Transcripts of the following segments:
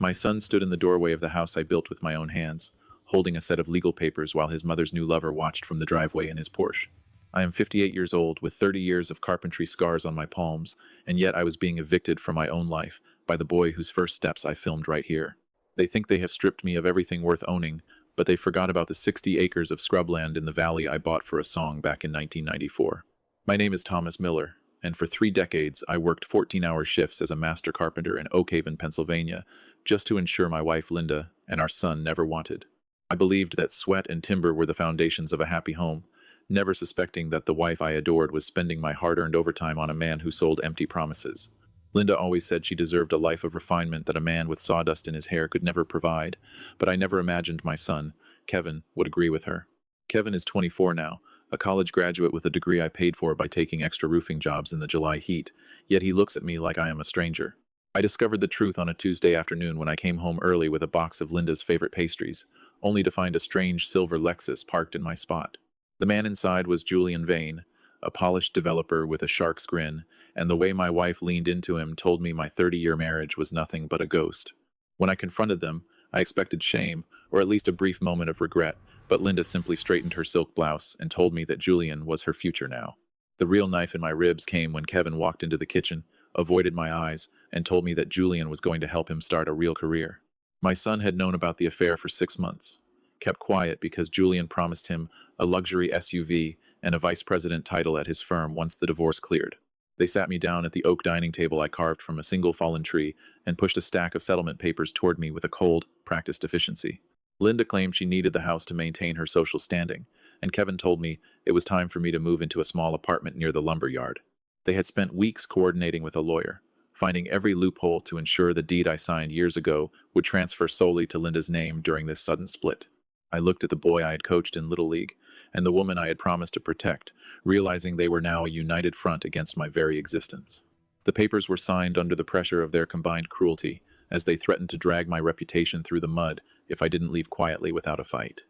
My son stood in the doorway of the house I built with my own hands, holding a set of legal papers while his mother's new lover watched from the driveway in his Porsche. I am 58 years old, with 30 years of carpentry scars on my palms, and yet I was being evicted from my own life by the boy whose first steps I filmed right here. They think they have stripped me of everything worth owning, but they forgot about the 60 acres of scrubland in the valley I bought for a song back in 1994. My name is Thomas Miller, and for 3 decades I worked 14-hour shifts as a master carpenter in Oak Haven, Pennsylvania, just to ensure my wife Linda and our son never wanted. I believed that sweat and timber were the foundations of a happy home, never suspecting that the wife I adored was spending my hard-earned overtime on a man who sold empty promises. Linda always said she deserved a life of refinement that a man with sawdust in his hair could never provide, but I never imagined my son, Kevin, would agree with her. Kevin is 24 now, a college graduate with a degree I paid for by taking extra roofing jobs in the July heat, yet he looks at me like I am a stranger. I discovered the truth on a Tuesday afternoon when I came home early with a box of Linda's favorite pastries, only to find a strange silver Lexus parked in my spot. The man inside was Julian Vane, a polished developer with a shark's grin, and the way my wife leaned into him told me my 30-year marriage was nothing but a ghost. When I confronted them, I expected shame, or at least a brief moment of regret, but Linda simply straightened her silk blouse and told me that Julian was her future now. The real knife in my ribs came when Kevin walked into the kitchen, avoided my eyes, and told me that Julian was going to help him start a real career. My son had known about the affair for 6 months, kept quiet because Julian promised him a luxury SUV and a vice president title at his firm once the divorce cleared. They sat me down at the oak dining table I carved from a single fallen tree and pushed a stack of settlement papers toward me with a cold, practiced efficiency. Linda claimed she needed the house to maintain her social standing, and Kevin told me it was time for me to move into a small apartment near the lumber yard. They had spent weeks coordinating with a lawyer, finding every loophole to ensure the deed I signed years ago would transfer solely to Linda's name during this sudden split. I looked at the boy I had coached in Little League and the woman I had promised to protect, realizing they were now a united front against my very existence. The papers were signed under the pressure of their combined cruelty, as they threatened to drag my reputation through the mud if I didn't leave quietly without a fight.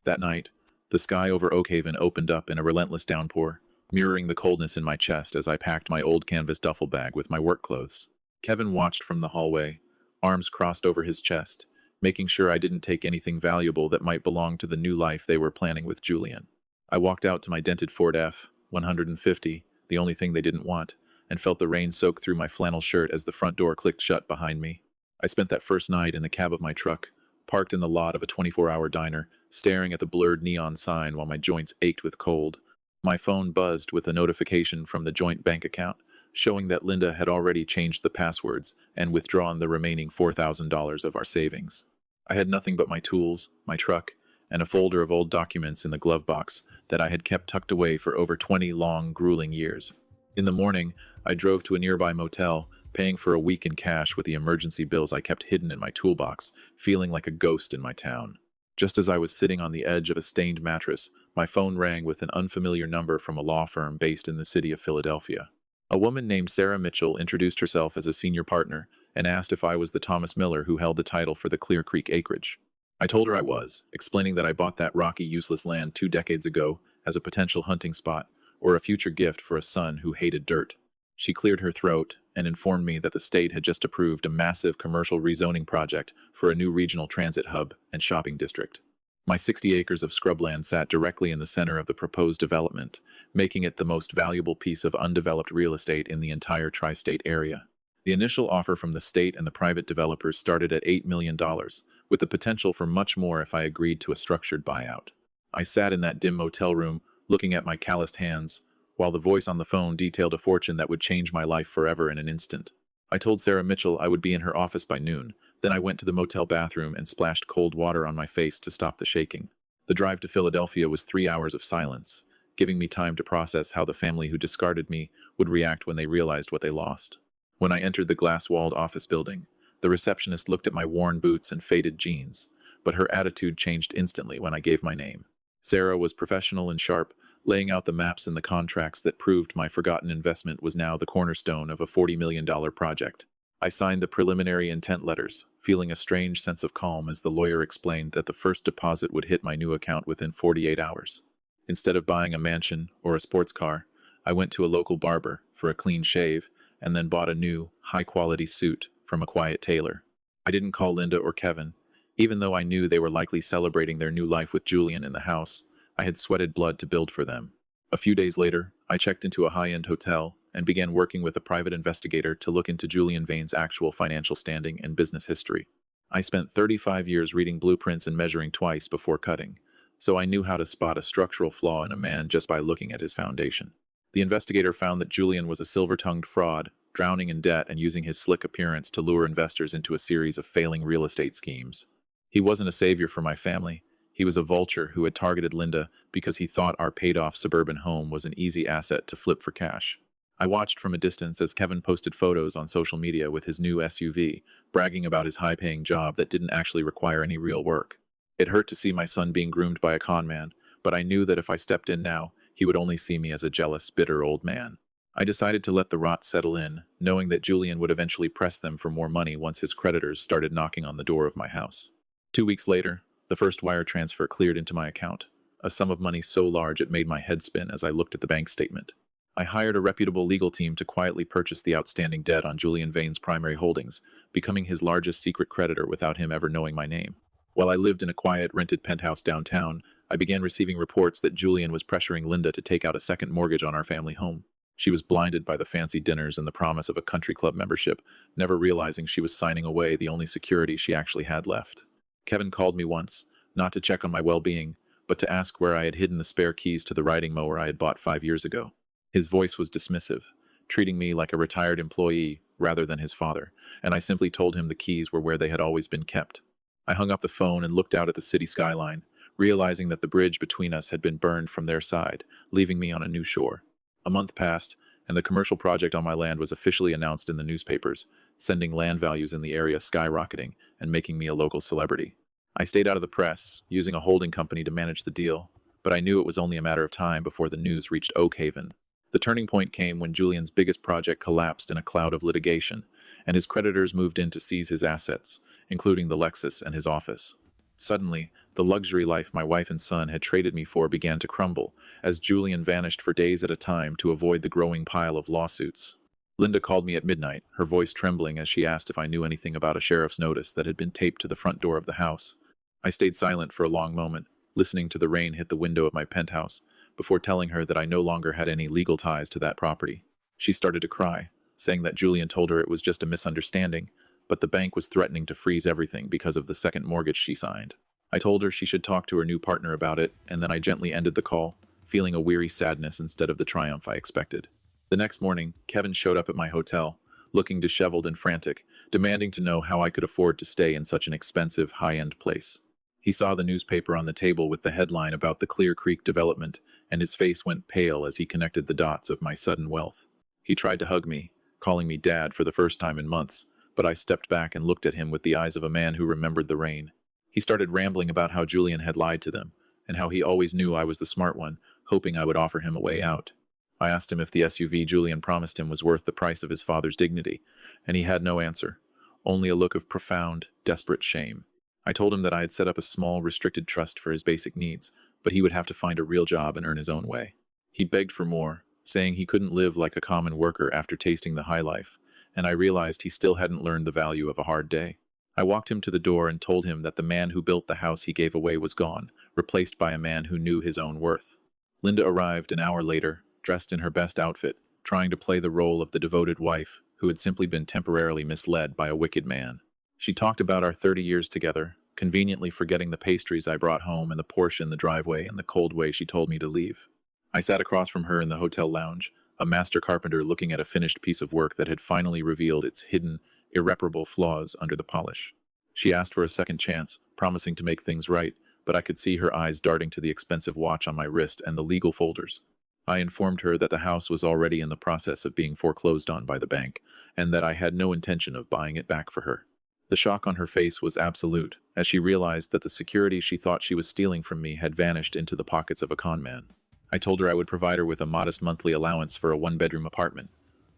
That night, the sky over Oak Haven opened up in a relentless downpour, mirroring the coldness in my chest as I packed my old canvas duffel bag with my work clothes. Kevin watched from the hallway, arms crossed over his chest, making sure I didn't take anything valuable that might belong to the new life they were planning with Julian. I walked out to my dented Ford F-150, the only thing they didn't want, and felt the rain soak through my flannel shirt as the front door clicked shut behind me. I spent that first night in the cab of my truck, parked in the lot of a 24-hour diner, staring at the blurred neon sign while my joints ached with cold. My phone buzzed with a notification from the joint bank account, showing that Linda had already changed the passwords and withdrawn the remaining $4,000 of our savings. I had nothing but my tools, my truck, and a folder of old documents in the glove box that I had kept tucked away for over 20 long, grueling years. In the morning, I drove to a nearby motel, paying for a week in cash with the emergency bills I kept hidden in my toolbox, feeling like a ghost in my town. Just as I was sitting on the edge of a stained mattress, my phone rang with an unfamiliar number from a law firm based in the city of Philadelphia. A woman named Sarah Mitchell introduced herself as a senior partner and asked if I was the Thomas Miller who held the title for the Clear Creek acreage. I told her I was, explaining that I bought that rocky, useless land 2 decades ago as a potential hunting spot or a future gift for a son who hated dirt. She cleared her throat and informed me that the state had just approved a massive commercial rezoning project for a new regional transit hub and shopping district. My 60 acres of scrubland sat directly in the center of the proposed development, making it the most valuable piece of undeveloped real estate in the entire tri-state area. The initial offer from the state and the private developers started at $8 million, with the potential for much more if I agreed to a structured buyout. I sat in that dim motel room, looking at my calloused hands, while the voice on the phone detailed a fortune that would change my life forever in an instant. I told Sarah Mitchell I would be in her office by noon. Then I went to the motel bathroom and splashed cold water on my face to stop the shaking. The drive to Philadelphia was 3 hours of silence, giving me time to process how the family who discarded me would react when they realized what they lost. When I entered the glass-walled office building, the receptionist looked at my worn boots and faded jeans, but her attitude changed instantly when I gave my name. Sarah was professional and sharp, laying out the maps and the contracts that proved my forgotten investment was now the cornerstone of a $40 million project. I signed the preliminary intent letters, feeling a strange sense of calm as the lawyer explained that the first deposit would hit my new account within 48 hours. Instead of buying a mansion or a sports car, I went to a local barber for a clean shave and then bought a new, high-quality suit from a quiet tailor. I didn't call Linda or Kevin, even though I knew they were likely celebrating their new life with Julian in the house. I had sweated blood to build for them. A few days later, I checked into a high-end hotel and began working with a private investigator to look into Julian Vane's actual financial standing and business history. I spent 35 years reading blueprints and measuring twice before cutting, so I knew how to spot a structural flaw in a man just by looking at his foundation. The investigator found that Julian was a silver-tongued fraud, drowning in debt and using his slick appearance to lure investors into a series of failing real estate schemes. He wasn't a savior for my family. He was a vulture who had targeted Linda because he thought our paid-off suburban home was an easy asset to flip for cash. I watched from a distance as Kevin posted photos on social media with his new SUV, bragging about his high-paying job that didn't actually require any real work. It hurt to see my son being groomed by a con man, but I knew that if I stepped in now, he would only see me as a jealous, bitter old man. I decided to let the rot settle in, knowing that Julian would eventually press them for more money once his creditors started knocking on the door of my house. 2 weeks later, the first wire transfer cleared into my account, a sum of money so large it made my head spin as I looked at the bank statement. I hired a reputable legal team to quietly purchase the outstanding debt on Julian Vane's primary holdings, becoming his largest secret creditor without him ever knowing my name. While I lived in a quiet, rented penthouse downtown, I began receiving reports that Julian was pressuring Linda to take out a second mortgage on our family home. She was blinded by the fancy dinners and the promise of a country club membership, never realizing she was signing away the only security she actually had left. Kevin called me once, not to check on my well-being, but to ask where I had hidden the spare keys to the riding mower I had bought 5 years ago. His voice was dismissive, treating me like a retired employee rather than his father, and I simply told him the keys were where they had always been kept. I hung up the phone and looked out at the city skyline, realizing that the bridge between us had been burned from their side, leaving me on a new shore. A month passed, and the commercial project on my land was officially announced in the newspapers, sending land values in the area skyrocketing and making me a local celebrity. I stayed out of the press, using a holding company to manage the deal, but I knew it was only a matter of time before the news reached Oak Haven. The turning point came when Julian's biggest project collapsed in a cloud of litigation, and his creditors moved in to seize his assets, including the Lexus and his office. Suddenly, the luxury life my wife and son had traded me for began to crumble, as Julian vanished for days at a time to avoid the growing pile of lawsuits. Linda called me at midnight, her voice trembling as she asked if I knew anything about a sheriff's notice that had been taped to the front door of the house. I stayed silent for a long moment, listening to the rain hit the window of my penthouse, before telling her that I no longer had any legal ties to that property. She started to cry, saying that Julian told her it was just a misunderstanding, but the bank was threatening to freeze everything because of the second mortgage she signed. I told her she should talk to her new partner about it, and then I gently ended the call, feeling a weary sadness instead of the triumph I expected. The next morning, Kevin showed up at my hotel, looking disheveled and frantic, demanding to know how I could afford to stay in such an expensive, high-end place. He saw the newspaper on the table with the headline about the Clear Creek development, and his face went pale as he connected the dots of my sudden wealth. He tried to hug me, calling me Dad for the first time in months, but I stepped back and looked at him with the eyes of a man who remembered the rain. He started rambling about how Julian had lied to them, and how he always knew I was the smart one, hoping I would offer him a way out. I asked him if the SUV Julian promised him was worth the price of his father's dignity, and he had no answer, only a look of profound, desperate shame. I told him that I had set up a small, restricted trust for his basic needs, but he would have to find a real job and earn his own way. He begged for more, saying he couldn't live like a common worker after tasting the high life, and I realized he still hadn't learned the value of a hard day. I walked him to the door and told him that the man who built the house he gave away was gone, replaced by a man who knew his own worth. Linda arrived an hour later, dressed in her best outfit, trying to play the role of the devoted wife who had simply been temporarily misled by a wicked man. She talked about our 30 years together, conveniently forgetting the pastries I brought home and the Porsche in the driveway and the cold way she told me to leave. I sat across from her in the hotel lounge, a master carpenter looking at a finished piece of work that had finally revealed its hidden, irreparable flaws under the polish. She asked for a second chance, promising to make things right, but I could see her eyes darting to the expensive watch on my wrist and the legal folders. I informed her that the house was already in the process of being foreclosed on by the bank, and that I had no intention of buying it back for her. The shock on her face was absolute, as she realized that the security she thought she was stealing from me had vanished into the pockets of a con man. I told her I would provide her with a modest monthly allowance for a one-bedroom apartment,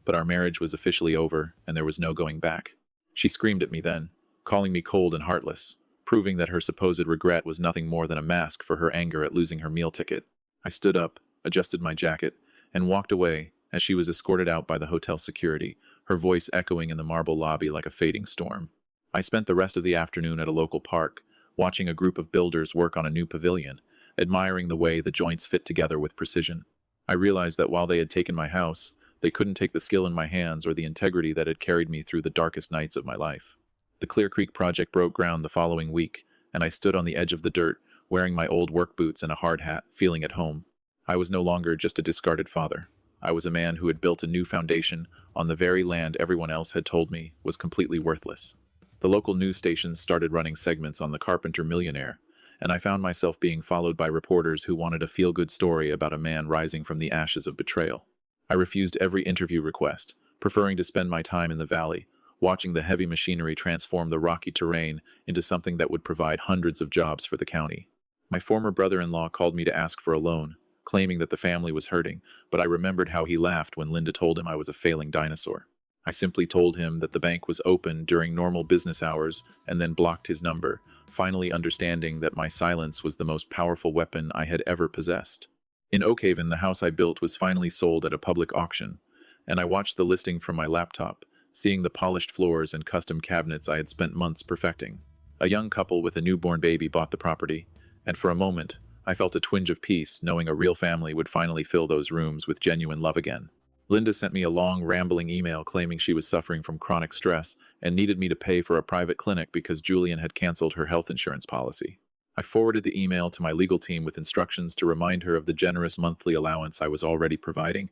but our marriage was officially over and there was no going back. She screamed at me then, calling me cold and heartless, proving that her supposed regret was nothing more than a mask for her anger at losing her meal ticket. I stood up, adjusted my jacket, and walked away as she was escorted out by the hotel security, her voice echoing in the marble lobby like a fading storm. I spent the rest of the afternoon at a local park, watching a group of builders work on a new pavilion, admiring the way the joints fit together with precision. I realized that while they had taken my house, they couldn't take the skill in my hands or the integrity that had carried me through the darkest nights of my life. The Clear Creek project broke ground the following week, and I stood on the edge of the dirt, wearing my old work boots and a hard hat, feeling at home. I was no longer just a discarded father. I was a man who had built a new foundation on the very land everyone else had told me was completely worthless. The local news stations started running segments on the carpenter millionaire, and I found myself being followed by reporters who wanted a feel-good story about a man rising from the ashes of betrayal. I refused every interview request, preferring to spend my time in the valley, watching the heavy machinery transform the rocky terrain into something that would provide hundreds of jobs for the county. My former brother-in-law called me to ask for a loan, claiming that the family was hurting, but I remembered how he laughed when Linda told him I was a failing dinosaur. I simply told him that the bank was open during normal business hours and then blocked his number, finally understanding that my silence was the most powerful weapon I had ever possessed. In Oakhaven, the house I built was finally sold at a public auction, and I watched the listing from my laptop, seeing the polished floors and custom cabinets I had spent months perfecting. A young couple with a newborn baby bought the property, and for a moment, I felt a twinge of peace knowing a real family would finally fill those rooms with genuine love again. Linda sent me a long, rambling email claiming she was suffering from chronic stress and needed me to pay for a private clinic because Julian had canceled her health insurance policy. I forwarded the email to my legal team with instructions to remind her of the generous monthly allowance I was already providing,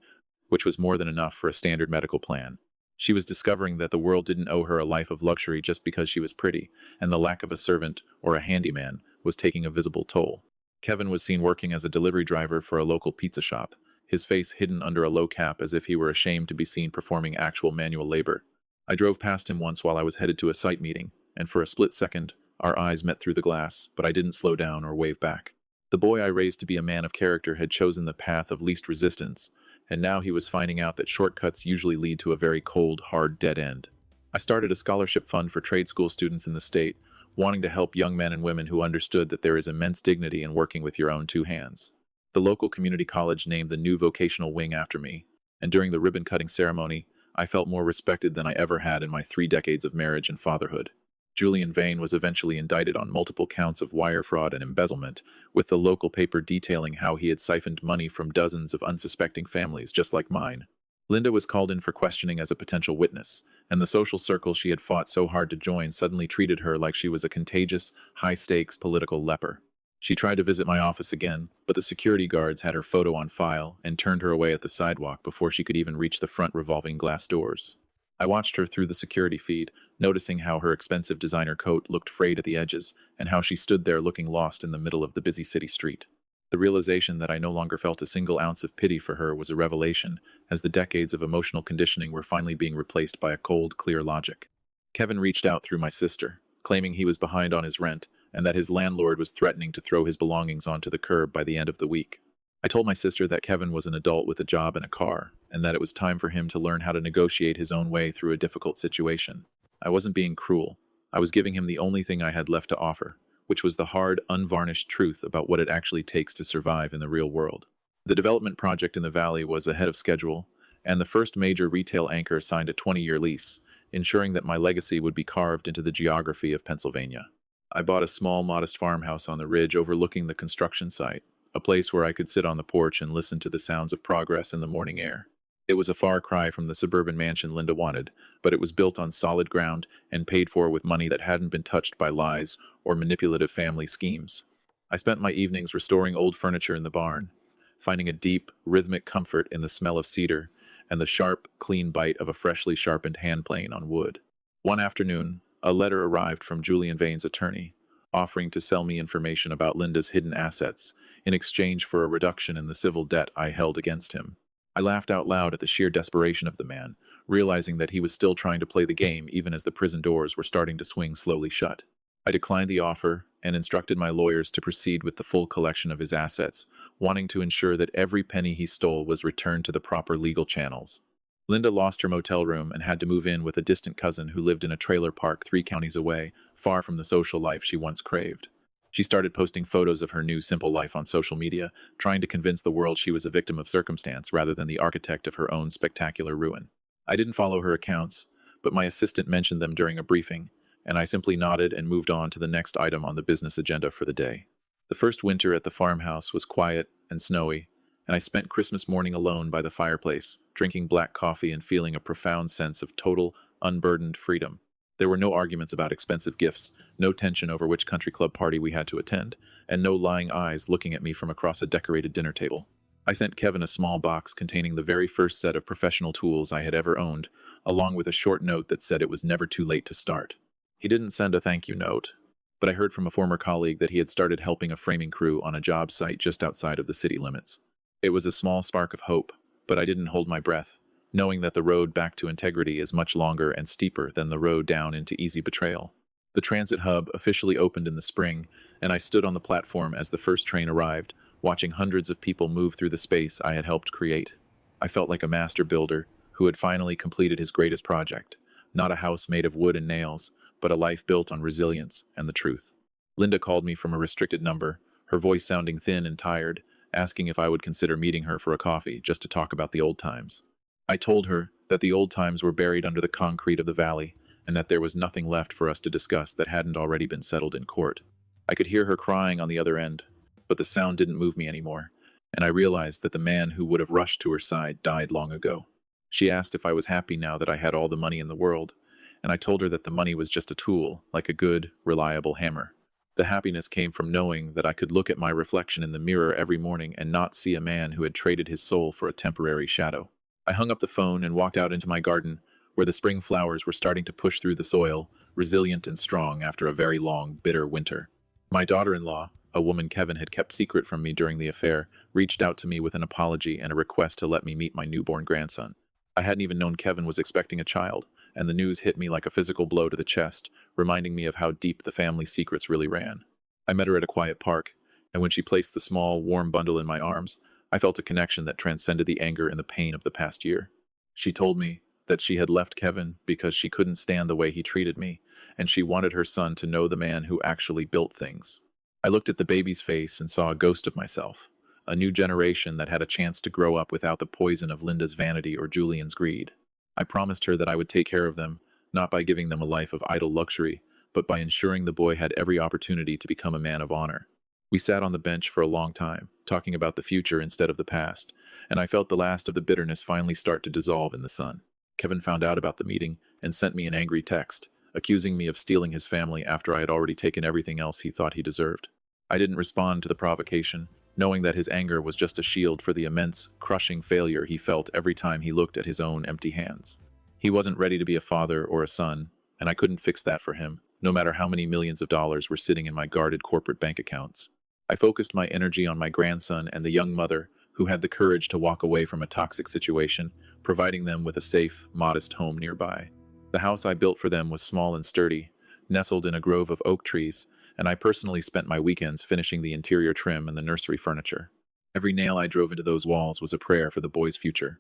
which was more than enough for a standard medical plan. She was discovering that the world didn't owe her a life of luxury just because she was pretty, and the lack of a servant or a handyman was taking a visible toll. Kevin was seen working as a delivery driver for a local pizza shop, his face hidden under a low cap as if he were ashamed to be seen performing actual manual labor. I drove past him once while I was headed to a site meeting, and for a split second, our eyes met through the glass, but I didn't slow down or wave back. The boy I raised to be a man of character had chosen the path of least resistance, and now he was finding out that shortcuts usually lead to a very cold, hard dead end. I started a scholarship fund for trade school students in the state, wanting to help young men and women who understood that there is immense dignity in working with your own two hands. The local community college named the new vocational wing after me, and during the ribbon-cutting ceremony, I felt more respected than I ever had in my 3 decades of marriage and fatherhood. Julian Vane was eventually indicted on multiple counts of wire fraud and embezzlement, with the local paper detailing how he had siphoned money from dozens of unsuspecting families just like mine. Linda was called in for questioning as a potential witness, and the social circle she had fought so hard to join suddenly treated her like she was a contagious, high-stakes political leper. She tried to visit my office again, but the security guards had her photo on file and turned her away at the sidewalk before she could even reach the front revolving glass doors. I watched her through the security feed, noticing how her expensive designer coat looked frayed at the edges and how she stood there looking lost in the middle of the busy city street. The realization that I no longer felt a single ounce of pity for her was a revelation, as the decades of emotional conditioning were finally being replaced by a cold, clear logic. Kevin reached out through my sister, claiming he was behind on his rent and that his landlord was threatening to throw his belongings onto the curb by the end of the week. I told my sister that Kevin was an adult with a job and a car, and that it was time for him to learn how to negotiate his own way through a difficult situation. I wasn't being cruel. I was giving him the only thing I had left to offer, which was the hard, unvarnished truth about what it actually takes to survive in the real world. The development project in the valley was ahead of schedule, and the first major retail anchor signed a 20-year lease, ensuring that my legacy would be carved into the geography of Pennsylvania. I bought a small, modest farmhouse on the ridge overlooking the construction site, a place where I could sit on the porch and listen to the sounds of progress in the morning air. It was a far cry from the suburban mansion Linda wanted, but it was built on solid ground and paid for with money that hadn't been touched by lies or manipulative family schemes. I spent my evenings restoring old furniture in the barn, finding a deep, rhythmic comfort in the smell of cedar and the sharp, clean bite of a freshly sharpened hand plane on wood. One afternoon, a letter arrived from Julian Vane's attorney, offering to sell me information about Linda's hidden assets in exchange for a reduction in the civil debt I held against him. I laughed out loud at the sheer desperation of the man, realizing that he was still trying to play the game even as the prison doors were starting to swing slowly shut. I declined the offer and instructed my lawyers to proceed with the full collection of his assets, wanting to ensure that every penny he stole was returned to the proper legal channels. Linda lost her motel room and had to move in with a distant cousin who lived in a trailer park 3 counties away, far from the social life she once craved. She started posting photos of her new simple life on social media, trying to convince the world she was a victim of circumstance rather than the architect of her own spectacular ruin. I didn't follow her accounts, but my assistant mentioned them during a briefing, and I simply nodded and moved on to the next item on the business agenda for the day. The first winter at the farmhouse was quiet and snowy, and I spent Christmas morning alone by the fireplace, drinking black coffee and feeling a profound sense of total, unburdened freedom. There were no arguments about expensive gifts, no tension over which country club party we had to attend, and no lying eyes looking at me from across a decorated dinner table. I sent Kevin a small box containing the very first set of professional tools I had ever owned, along with a short note that said it was never too late to start. He didn't send a thank you note, but I heard from a former colleague that he had started helping a framing crew on a job site just outside of the city limits. It was a small spark of hope, but I didn't hold my breath, knowing that the road back to integrity is much longer and steeper than the road down into easy betrayal. The transit hub officially opened in the spring, and I stood on the platform as the first train arrived, watching hundreds of people move through the space I had helped create. I felt like a master builder who had finally completed his greatest project, not a house made of wood and nails, but a life built on resilience and the truth. Linda called me from a restricted number, her voice sounding thin and tired, asking if I would consider meeting her for a coffee just to talk about the old times. I told her that the old times were buried under the concrete of the valley, and that there was nothing left for us to discuss that hadn't already been settled in court. I could hear her crying on the other end, but the sound didn't move me anymore, and I realized that the man who would have rushed to her side died long ago. She asked if I was happy now that I had all the money in the world, and I told her that the money was just a tool, like a good, reliable hammer. The happiness came from knowing that I could look at my reflection in the mirror every morning and not see a man who had traded his soul for a temporary shadow. I hung up the phone and walked out into my garden, where the spring flowers were starting to push through the soil, resilient and strong after a very long, bitter winter. My daughter-in-law, a woman Kevin had kept secret from me during the affair, reached out to me with an apology and a request to let me meet my newborn grandson. I hadn't even known Kevin was expecting a child, and the news hit me like a physical blow to the chest, reminding me of how deep the family secrets really ran. I met her at a quiet park, and when she placed the small, warm bundle in my arms, I felt a connection that transcended the anger and the pain of the past year. She told me that she had left Kevin because she couldn't stand the way he treated me, and she wanted her son to know the man who actually built things. I looked at the baby's face and saw a ghost of myself, a new generation that had a chance to grow up without the poison of Linda's vanity or Julian's greed. I promised her that I would take care of them, not by giving them a life of idle luxury, but by ensuring the boy had every opportunity to become a man of honor. We sat on the bench for a long time, talking about the future instead of the past, and I felt the last of the bitterness finally start to dissolve in the sun. Kevin found out about the meeting and sent me an angry text, accusing me of stealing his family after I had already taken everything else he thought he deserved. I didn't respond to the provocation, knowing that his anger was just a shield for the immense, crushing failure he felt every time he looked at his own empty hands. He wasn't ready to be a father or a son, and I couldn't fix that for him, no matter how many millions of dollars were sitting in my guarded corporate bank accounts. I focused my energy on my grandson and the young mother who had the courage to walk away from a toxic situation, providing them with a safe, modest home nearby. The house I built for them was small and sturdy, nestled in a grove of oak trees, and I personally spent my weekends finishing the interior trim and the nursery furniture. Every nail I drove into those walls was a prayer for the boy's future,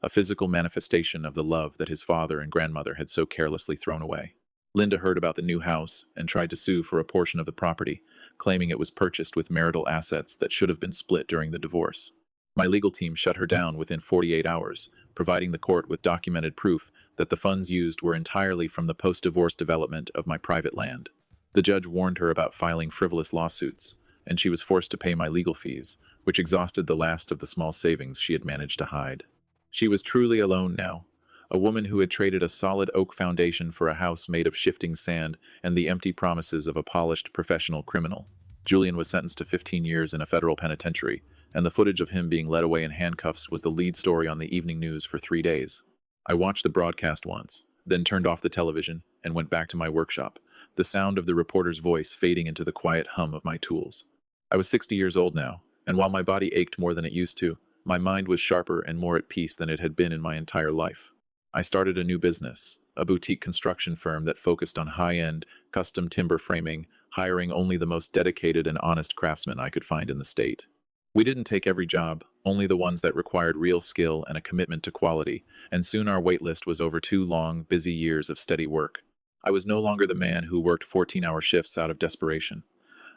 a physical manifestation of the love that his father and grandmother had so carelessly thrown away. Linda heard about the new house and tried to sue for a portion of the property, claiming it was purchased with marital assets that should have been split during the divorce. My legal team shut her down within 48 hours, providing the court with documented proof that the funds used were entirely from the post-divorce development of my private land. The judge warned her about filing frivolous lawsuits, and she was forced to pay my legal fees, which exhausted the last of the small savings she had managed to hide. She was truly alone now, a woman who had traded a solid oak foundation for a house made of shifting sand and the empty promises of a polished professional criminal. Julian was sentenced to 15 years in a federal penitentiary, and the footage of him being led away in handcuffs was the lead story on the evening news for 3 days. I watched the broadcast once, then turned off the television and went back to my workshop, the sound of the reporter's voice fading into the quiet hum of my tools. I was 60 years old now, and while my body ached more than it used to, my mind was sharper and more at peace than it had been in my entire life. I started a new business, a boutique construction firm that focused on high-end, custom timber framing, hiring only the most dedicated and honest craftsmen I could find in the state. We didn't take every job, only the ones that required real skill and a commitment to quality, and soon our wait list was over 2 long, busy years of steady work. I was no longer the man who worked 14-hour shifts out of desperation.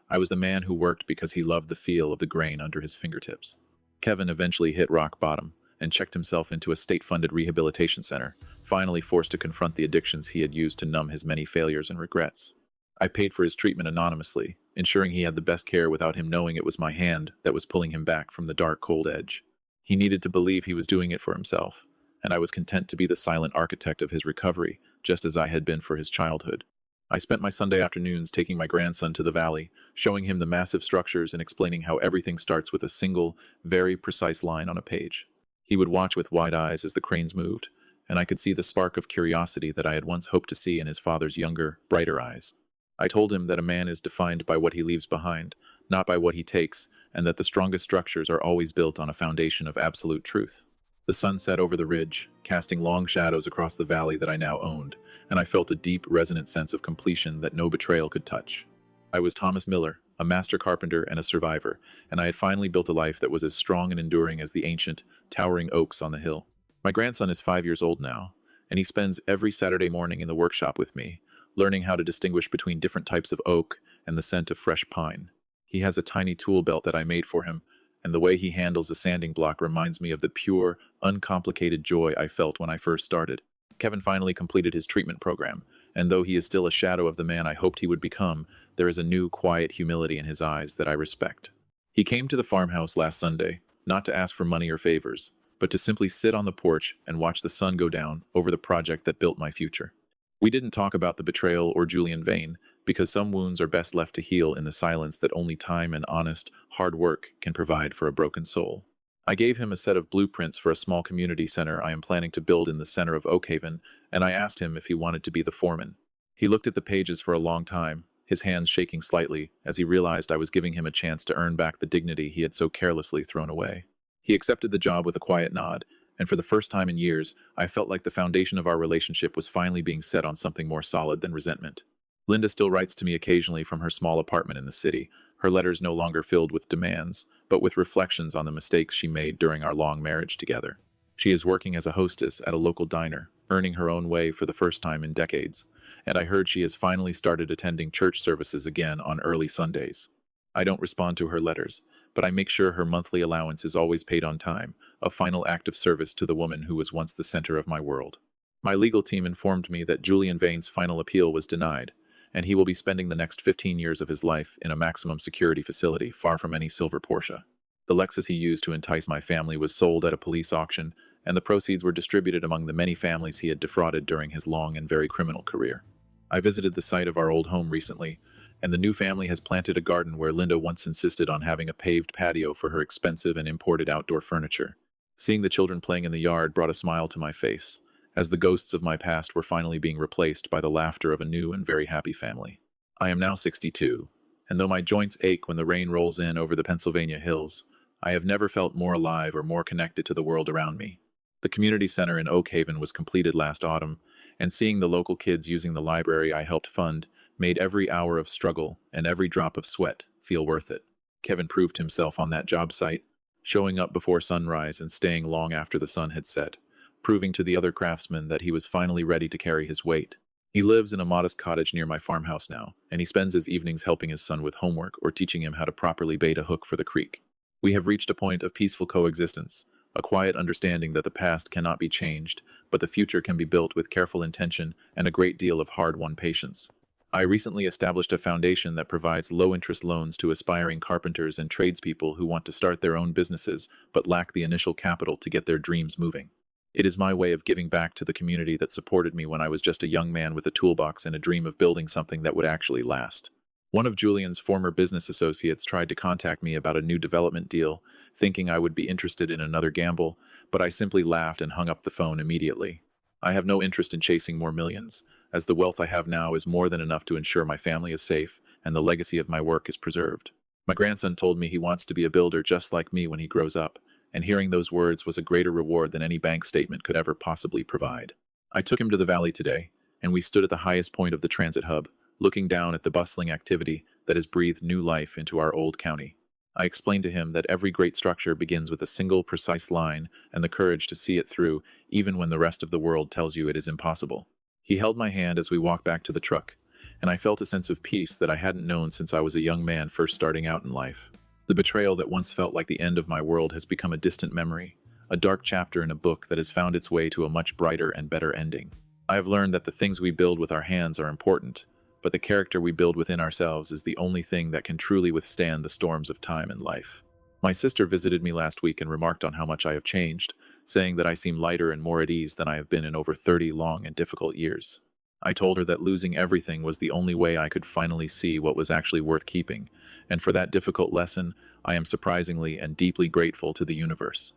I was the man who worked because he loved the feel of the grain under his fingertips. Kevin eventually hit rock bottom, and checked himself into a state-funded rehabilitation center, finally forced to confront the addictions he had used to numb his many failures and regrets. I paid for his treatment anonymously, ensuring he had the best care without him knowing it was my hand that was pulling him back from the dark, cold edge. He needed to believe he was doing it for himself, and I was content to be the silent architect of his recovery, just as I had been for his childhood. I spent my Sunday afternoons taking my grandson to the valley, showing him the massive structures and explaining how everything starts with a single, very precise line on a page. He would watch with wide eyes as the cranes moved, and I could see the spark of curiosity that I had once hoped to see in his father's younger, brighter eyes. I told him that a man is defined by what he leaves behind, not by what he takes, and that the strongest structures are always built on a foundation of absolute truth. The sun set over the ridge, casting long shadows across the valley that I now owned, and I felt a deep, resonant sense of completion that no betrayal could touch. I was Thomas Miller, a master carpenter and a survivor, and I had finally built a life that was as strong and enduring as the ancient, towering oaks on the hill. My grandson is 5 years old now, and he spends every Saturday morning in the workshop with me, learning how to distinguish between different types of oak and the scent of fresh pine. He has a tiny tool belt that I made for him, and the way he handles a sanding block reminds me of the pure, uncomplicated joy I felt when I first started. Kevin finally completed his treatment program, and though he is still a shadow of the man I hoped he would become, there is a new, quiet humility in his eyes that I respect. He came to the farmhouse last Sunday, not to ask for money or favors, but to simply sit on the porch and watch the sun go down over the project that built my future. We didn't talk about the betrayal or Julian Vane, because some wounds are best left to heal in the silence that only time and honest, hard work can provide for a broken soul. I gave him a set of blueprints for a small community center I am planning to build in the center of Oakhaven, and I asked him if he wanted to be the foreman. He looked at the pages for a long time, his hands shaking slightly as he realized I was giving him a chance to earn back the dignity he had so carelessly thrown away. He accepted the job with a quiet nod, and for the first time in years, I felt like the foundation of our relationship was finally being set on something more solid than resentment. Linda still writes to me occasionally from her small apartment in the city, her letters no longer filled with demands, but with reflections on the mistakes she made during our long marriage together. She is working as a hostess at a local diner, earning her own way for the first time in decades, and I heard she has finally started attending church services again on early Sundays. I don't respond to her letters, but I make sure her monthly allowance is always paid on time, a final act of service to the woman who was once the center of my world. My legal team informed me that Julian Vane's final appeal was denied, and he will be spending the next 15 years of his life in a maximum security facility far from any silver Porsche. The Lexus he used to entice my family was sold at a police auction, and the proceeds were distributed among the many families he had defrauded during his long and very criminal career. I visited the site of our old home recently, and the new family has planted a garden where Linda once insisted on having a paved patio for her expensive and imported outdoor furniture. Seeing the children playing in the yard brought a smile to my face, as the ghosts of my past were finally being replaced by the laughter of a new and very happy family. I am now 62, and though my joints ache when the rain rolls in over the Pennsylvania hills, I have never felt more alive or more connected to the world around me. The community center in Oakhaven was completed last autumn, and seeing the local kids using the library I helped fund made every hour of struggle and every drop of sweat feel worth it. Kevin proved himself on that job site, showing up before sunrise and staying long after the sun had set, proving to the other craftsmen that he was finally ready to carry his weight. He lives in a modest cottage near my farmhouse now, and he spends his evenings helping his son with homework or teaching him how to properly bait a hook for the creek. We have reached a point of peaceful coexistence, a quiet understanding that the past cannot be changed, but the future can be built with careful intention and a great deal of hard-won patience. I recently established a foundation that provides low-interest loans to aspiring carpenters and tradespeople who want to start their own businesses but lack the initial capital to get their dreams moving. It is my way of giving back to the community that supported me when I was just a young man with a toolbox and a dream of building something that would actually last. One of Julian's former business associates tried to contact me about a new development deal, thinking I would be interested in another gamble, but I simply laughed and hung up the phone immediately. I have no interest in chasing more millions, as the wealth I have now is more than enough to ensure my family is safe and the legacy of my work is preserved. My grandson told me he wants to be a builder just like me when he grows up, and hearing those words was a greater reward than any bank statement could ever possibly provide. I took him to the valley today, and we stood at the highest point of the transit hub, looking down at the bustling activity that has breathed new life into our old county. I explained to him that every great structure begins with a single, precise line and the courage to see it through, even when the rest of the world tells you it is impossible. He held my hand as we walked back to the truck, and I felt a sense of peace that I hadn't known since I was a young man first starting out in life. The betrayal that once felt like the end of my world has become a distant memory, a dark chapter in a book that has found its way to a much brighter and better ending. I have learned that the things we build with our hands are important, but the character we build within ourselves is the only thing that can truly withstand the storms of time and life. My sister visited me last week and remarked on how much I have changed, saying that I seem lighter and more at ease than I have been in over 30 long and difficult years. I told her that losing everything was the only way I could finally see what was actually worth keeping, and for that difficult lesson, I am surprisingly and deeply grateful to the universe.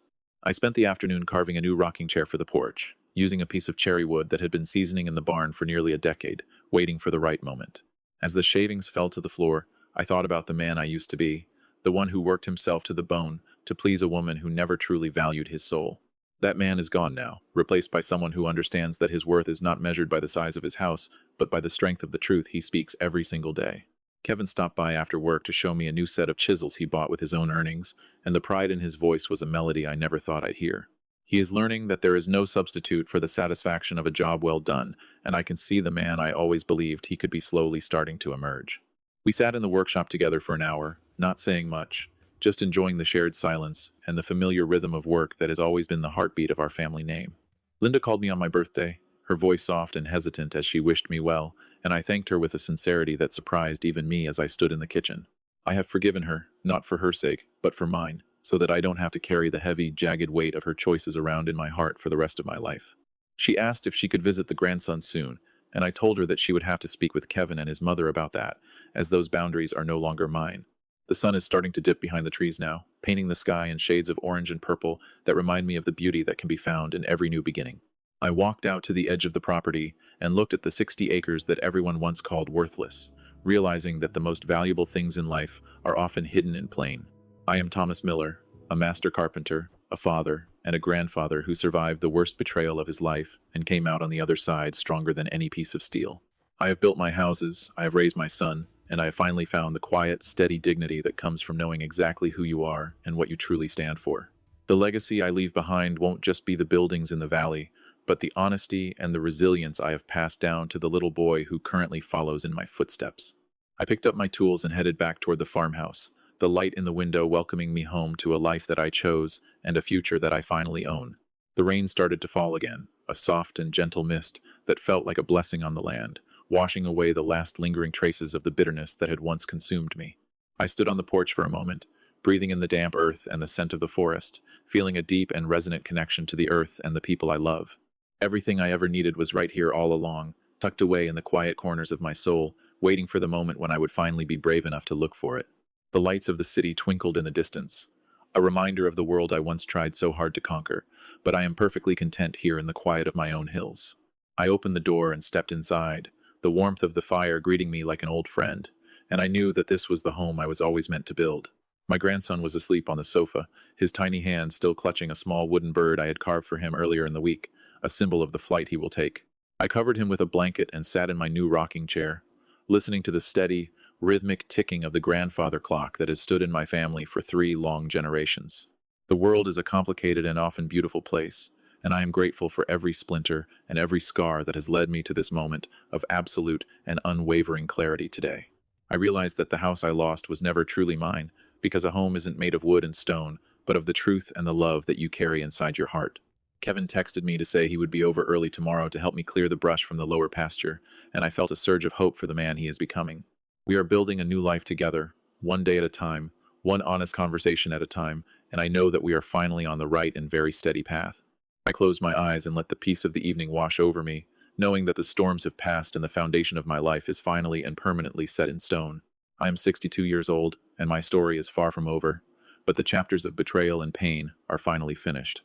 I spent the afternoon carving a new rocking chair for the porch, using a piece of cherry wood that had been seasoning in the barn for nearly a decade, waiting for the right moment. As the shavings fell to the floor, I thought about the man I used to be, the one who worked himself to the bone to please a woman who never truly valued his soul. That man is gone now, replaced by someone who understands that his worth is not measured by the size of his house, but by the strength of the truth he speaks every single day. Kevin stopped by after work to show me a new set of chisels he bought with his own earnings, and the pride in his voice was a melody I never thought I'd hear. He is learning that there is no substitute for the satisfaction of a job well done, and I can see the man I always believed he could be slowly starting to emerge. We sat in the workshop together for an hour, not saying much, just enjoying the shared silence and the familiar rhythm of work that has always been the heartbeat of our family name. Linda called me on my birthday, her voice soft and hesitant as she wished me well, and I thanked her with a sincerity that surprised even me as I stood in the kitchen. I have forgiven her, not for her sake, but for mine, so that I don't have to carry the heavy, jagged weight of her choices around in my heart for the rest of my life. She asked if she could visit the grandson soon, and I told her that she would have to speak with Kevin and his mother about that, as those boundaries are no longer mine. The sun is starting to dip behind the trees now, painting the sky in shades of orange and purple that remind me of the beauty that can be found in every new beginning. I walked out to the edge of the property and looked at the 60 acres that everyone once called worthless, realizing that the most valuable things in life are often hidden in plain. I am Thomas Miller, a master carpenter, a father, and a grandfather who survived the worst betrayal of his life and came out on the other side stronger than any piece of steel. I have built my houses, I have raised my son, and I have finally found the quiet, steady dignity that comes from knowing exactly who you are and what you truly stand for. The legacy I leave behind won't just be the buildings in the valley, but the honesty and the resilience I have passed down to the little boy who currently follows in my footsteps. I picked up my tools and headed back toward the farmhouse, the light in the window welcoming me home to a life that I chose and a future that I finally own. The rain started to fall again, a soft and gentle mist that felt like a blessing on the land, washing away the last lingering traces of the bitterness that had once consumed me. I stood on the porch for a moment, breathing in the damp earth and the scent of the forest, feeling a deep and resonant connection to the earth and the people I love. Everything I ever needed was right here all along, tucked away in the quiet corners of my soul, waiting for the moment when I would finally be brave enough to look for it. The lights of the city twinkled in the distance, a reminder of the world I once tried so hard to conquer, but I am perfectly content here in the quiet of my own hills. I opened the door and stepped inside, the warmth of the fire greeting me like an old friend, and I knew that this was the home I was always meant to build. My grandson was asleep on the sofa, his tiny hand still clutching a small wooden bird I had carved for him earlier in the week, a symbol of the flight he will take. I covered him with a blanket and sat in my new rocking chair, listening to the steady, rhythmic ticking of the grandfather clock that has stood in my family for 3 long generations. The world is a complicated and often beautiful place, and I am grateful for every splinter and every scar that has led me to this moment of absolute and unwavering clarity today. I realized that the house I lost was never truly mine, because a home isn't made of wood and stone, but of the truth and the love that you carry inside your heart. Kevin texted me to say he would be over early tomorrow to help me clear the brush from the lower pasture, and I felt a surge of hope for the man he is becoming. We are building a new life together, one day at a time, one honest conversation at a time, and I know that we are finally on the right and very steady path. I closed my eyes and let the peace of the evening wash over me, knowing that the storms have passed and the foundation of my life is finally and permanently set in stone. I am 62 years old, and my story is far from over, but the chapters of betrayal and pain are finally finished,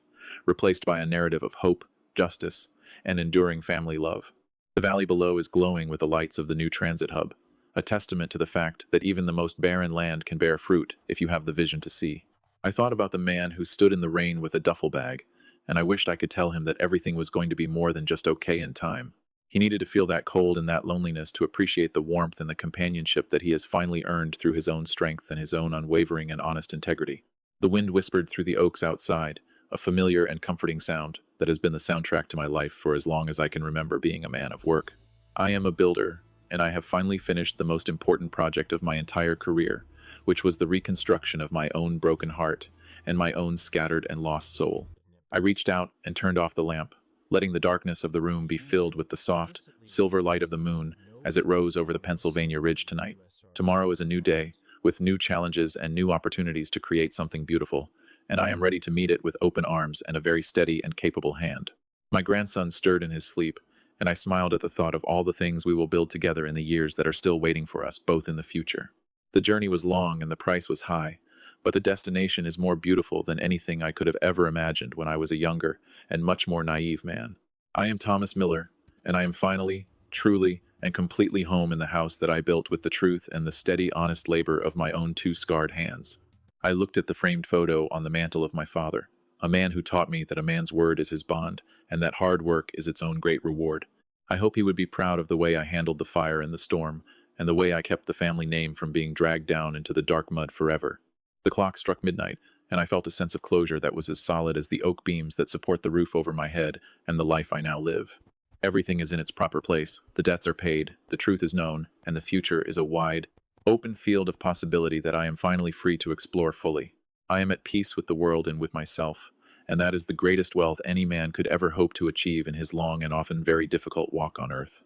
replaced by a narrative of hope, justice, and enduring family love. The valley below is glowing with the lights of the new transit hub, a testament to the fact that even the most barren land can bear fruit if you have the vision to see. I thought about the man who stood in the rain with a duffel bag, and I wished I could tell him that everything was going to be more than just okay in time. He needed to feel that cold and that loneliness to appreciate the warmth and the companionship that he has finally earned through his own strength and his own unwavering and honest integrity. The wind whispered through the oaks outside, a familiar and comforting sound that has been the soundtrack to my life for as long as I can remember being a man of work. I am a builder, and I have finally finished the most important project of my entire career, which was the reconstruction of my own broken heart and my own scattered and lost soul. I reached out and turned off the lamp, letting the darkness of the room be filled with the soft, silver light of the moon as it rose over the Pennsylvania Ridge tonight. Tomorrow is a new day, with new challenges and new opportunities to create something beautiful, and I am ready to meet it with open arms and a very steady and capable hand. My grandson stirred in his sleep, and I smiled at the thought of all the things we will build together in the years that are still waiting for us, both in the future. The journey was long and the price was high, but the destination is more beautiful than anything I could have ever imagined when I was a younger and much more naive man. I am Thomas Miller, and I am finally, truly, and completely home in the house that I built with the truth and the steady, honest labor of my own two scarred hands. I looked at the framed photo on the mantel of my father, a man who taught me that a man's word is his bond, and that hard work is its own great reward. I hope he would be proud of the way I handled the fire and the storm, and the way I kept the family name from being dragged down into the dark mud forever. The clock struck midnight, and I felt a sense of closure that was as solid as the oak beams that support the roof over my head and the life I now live. Everything is in its proper place, the debts are paid, the truth is known, and the future is a wide, open field of possibility that I am finally free to explore fully. I am at peace with the world and with myself, and that is the greatest wealth any man could ever hope to achieve in his long and often very difficult walk on earth.